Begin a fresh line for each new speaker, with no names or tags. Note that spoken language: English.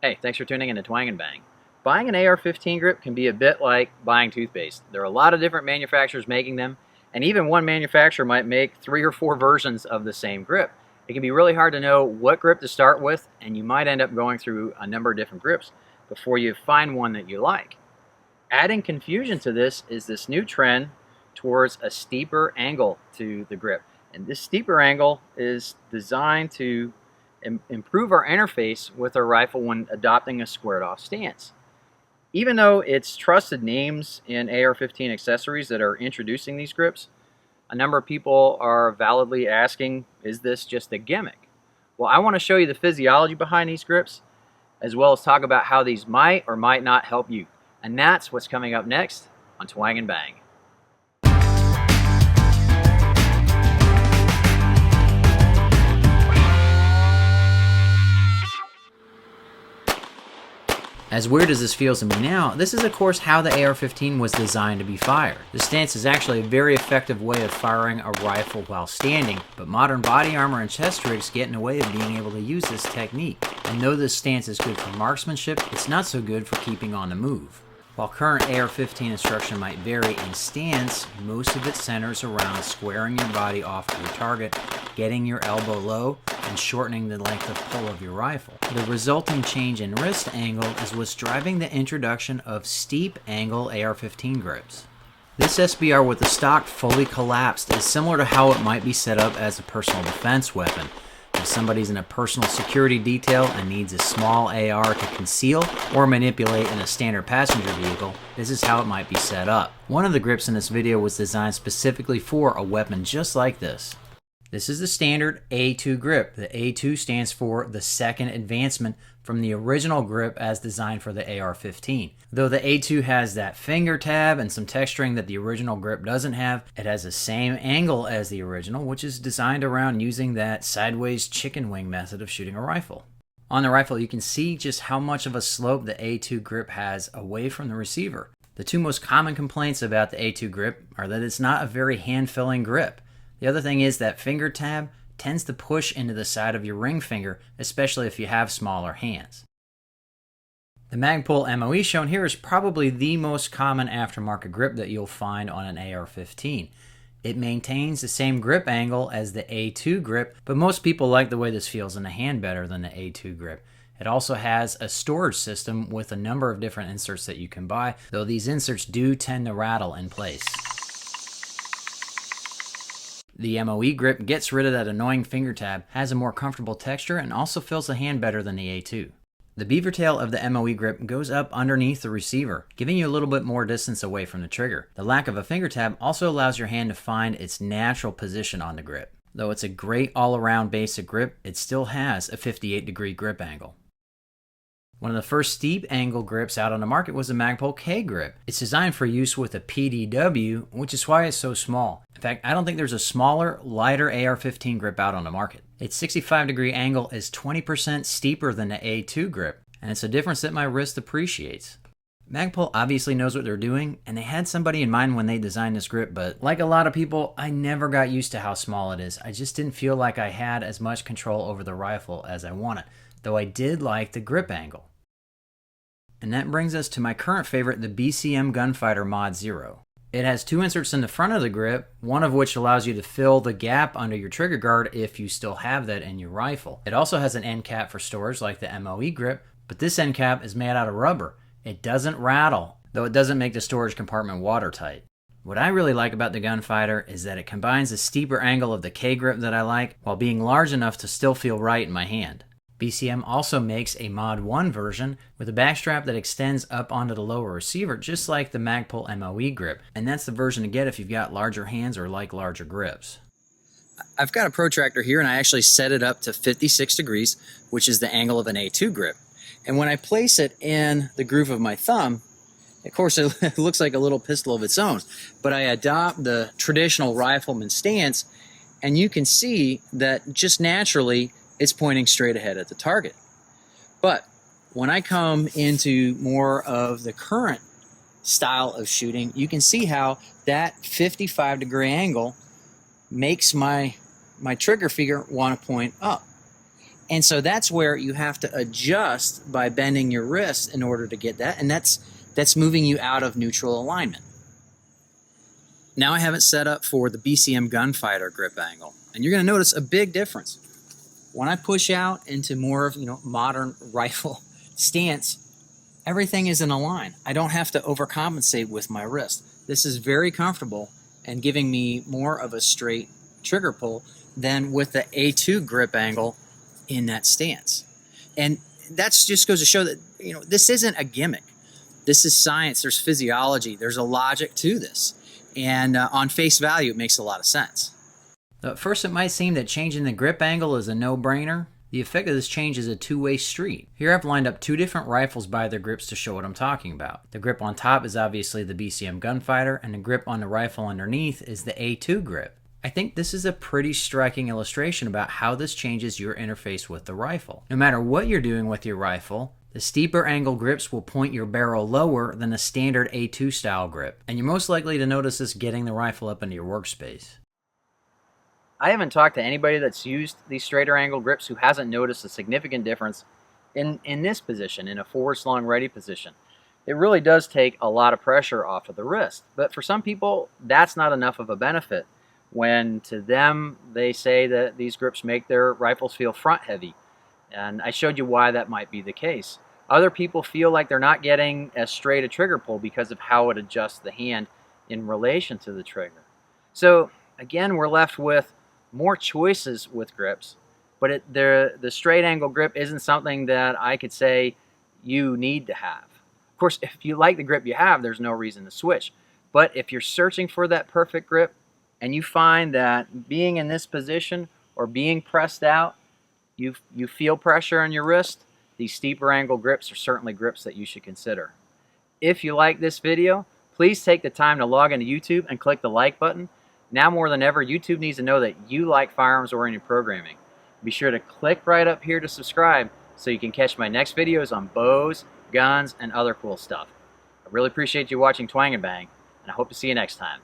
Hey, thanks for tuning in to Twang and Bang. Buying an AR-15 grip can be a bit like buying toothpaste. There are a lot of different manufacturers making them, and even one manufacturer might make 3 or 4 versions of the same grip. It can be really hard to know what grip to start with, and you might end up going through a number of different grips before you find one that you like. Adding confusion to this is this new trend towards a steeper angle to the grip. And this steeper angle is designed to improve our interface with our rifle when adopting a squared off stance. Even though it's trusted names in AR-15 accessories that are introducing these grips, a number of people are validly asking, is this just a gimmick? Well, I want to show you the physiology behind these grips, as well as talk about how these might or might not help you. And that's what's coming up next on Twang and Bang. As weird as this feels to me now, this is of course how the AR-15 was designed to be fired. The stance is actually a very effective way of firing a rifle while standing, but modern body armor and chest tricks get in the way of being able to use this technique. And though this stance is good for marksmanship, it's not so good for keeping on the move. While current AR-15 instruction might vary in stance, most of it centers around squaring your body off of your target, getting your elbow low, and shortening the length of pull of your rifle. The resulting change in wrist angle is what's driving the introduction of steep angle AR-15 grips. This SBR with the stock fully collapsed is similar to how it might be set up as a personal defense weapon. If somebody's in a personal security detail and needs a small AR to conceal or manipulate in a standard passenger vehicle, this is how it might be set up. One of the grips in this video was designed specifically for a weapon just like this. This is the standard A2 grip. The A2 stands for the second advancement from the original grip as designed for the AR-15. Though the A2 has that finger tab and some texturing that the original grip doesn't have, it has the same angle as the original, which is designed around using that sideways chicken wing method of shooting a rifle. On the rifle, you can see just how much of a slope the A2 grip has away from the receiver. The two most common complaints about the A2 grip are that it's not a very hand-filling grip. The other thing is that finger tab tends to push into the side of your ring finger, especially if you have smaller hands. The Magpul MOE shown here is probably the most common aftermarket grip that you'll find on an AR-15. It maintains the same grip angle as the A2 grip, but most people like the way this feels in the hand better than the A2 grip. It also has a storage system with a number of different inserts that you can buy, though these inserts do tend to rattle in place. The MOE grip gets rid of that annoying finger tab, has a more comfortable texture, and also fills the hand better than the A2. The beaver tail of the MOE grip goes up underneath the receiver, giving you a little bit more distance away from the trigger. The lack of a finger tab also allows your hand to find its natural position on the grip. Though it's a great all-around basic grip, it still has a 58-degree grip angle. One of the first steep angle grips out on the market was the Magpul K grip. It's designed for use with a PDW, which is why it's so small. In fact, I don't think there's a smaller, lighter AR-15 grip out on the market. Its 65-degree angle is 20% steeper than the A2 grip, and it's a difference that my wrist appreciates. Magpul obviously knows what they're doing, and they had somebody in mind when they designed this grip, but like a lot of people, I never got used to how small it is. I just didn't feel like I had as much control over the rifle as I wanted, though I did like the grip angle. And that brings us to my current favorite, the BCM Gunfighter Mod 0. It has 2 inserts in the front of the grip, one of which allows you to fill the gap under your trigger guard if you still have that in your rifle. It also has an end cap for storage like the MOE grip, but this end cap is made out of rubber. It doesn't rattle, though it doesn't make the storage compartment watertight. What I really like about the Gunfighter is that it combines the steeper angle of the K grip that I like while being large enough to still feel right in my hand. BCM also makes a Mod 1 version with a backstrap that extends up onto the lower receiver just like the Magpul MOE grip, and that's the version to get if you've got larger hands or like larger grips. I've got a protractor here and I actually set it up to 56 degrees, which is the angle of an A2 grip. And when I place it in the groove of my thumb, of course it looks like a little pistol of its own, but I adopt the traditional rifleman stance and you can see that just naturally it's pointing straight ahead at the target. But when I come into more of the current style of shooting, you can see how that 55-degree angle makes my trigger finger want to point up. And so that's where you have to adjust by bending your wrist in order to get that, and that's moving you out of neutral alignment. Now I have it set up for the BCM Gunfighter grip angle, and you're going to notice a big difference. When I push out into more of modern rifle stance, everything is in a line. I don't have to overcompensate with my wrist. This is very comfortable and giving me more of a straight trigger pull than with the A2 grip angle in that stance. And that just goes to show that this isn't a gimmick. This is science. There's physiology. There's a logic to this. And on face value, it makes a lot of sense. At first, it might seem that changing the grip angle is a no-brainer. The effect of this change is a two-way street. Here I've lined up two different rifles by their grips to show what I'm talking about. The grip on top is obviously the BCM Gunfighter, and the grip on the rifle underneath is the A2 grip. I think this is a pretty striking illustration about how this changes your interface with the rifle. No matter what you're doing with your rifle, the steeper angle grips will point your barrel lower than the standard A2 style grip, and you're most likely to notice this getting the rifle up into your workspace. I haven't talked to anybody that's used these straighter angle grips who hasn't noticed a significant difference in this position, in a forward slung ready position. It really does take a lot of pressure off of the wrist, but for some people that's not enough of a benefit when to them they say that these grips make their rifles feel front heavy, and I showed you why that might be the case. Other people feel like they're not getting as straight a trigger pull because of how it adjusts the hand in relation to the trigger. So again, we're left with more choices with grips, but the straight angle grip isn't something that I could say you need to have. Of course, if you like the grip you have, there's no reason to switch. But if you're searching for that perfect grip and you find that being in this position or being pressed out, you feel pressure on your wrist, these steeper angle grips are certainly grips that you should consider. If you like this video, please take the time to log into YouTube and click the like button. Now more than ever, YouTube needs to know that you like firearms-oriented programming. Be sure to click right up here to subscribe so you can catch my next videos on bows, guns, and other cool stuff. I really appreciate you watching Twang and Bang, and I hope to see you next time.